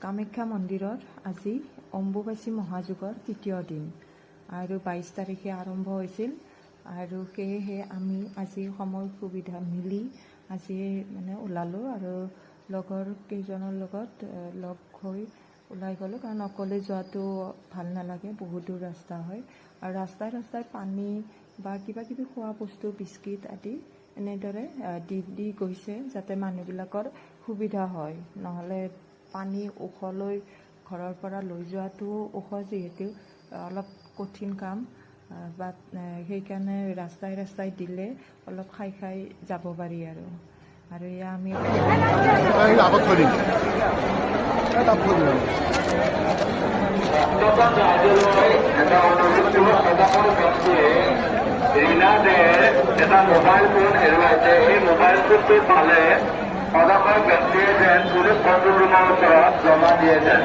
কামাখ্যা মন্দিৰৰ আজি অম্বুবাচী মহাযুগৰ তৃতীয় দিন আৰু 22 তাৰিখে আৰম্ভ হৈছিল আৰু সেয়েহে আমি আজি সময় সুবিধা মিলি আজি ওলালোঁ আৰু লগৰ কেইজনৰ লগত লগ হৈ ওলাই গ'লোঁ কাৰণ অকলে যোৱাটো ভাল নালাগে, বহুত দূৰ ৰাস্তা হয় আৰু ৰাস্তাই ৰাস্তাই পানী বা কিবা কিবি খোৱা বস্তু বিস্কিট আদি এনেদৰে দি গৈছে যাতে মানুহবিলাকৰ সুবিধা হয়, নহ'লে পানী ওখলৈ ঘৰৰ পৰা লৈ যোৱাটো ওখ যিহেতু অলপ কঠিন কাম বা সেইকাৰণে ৰাস্তাই ৰাস্তাই দিলে অলপ খাই খাই যাব পাৰি আৰু এয়া আমি এটা মোবাইল ফোন হেৰুৱাইছে। এই মোবাইল ফোনটো পালে সদস্য ব্যক্তিয়ে যেন পুলিচ কণ্ট্ৰল ৰুমৰ ওচৰত জমা দিয়ে যেন।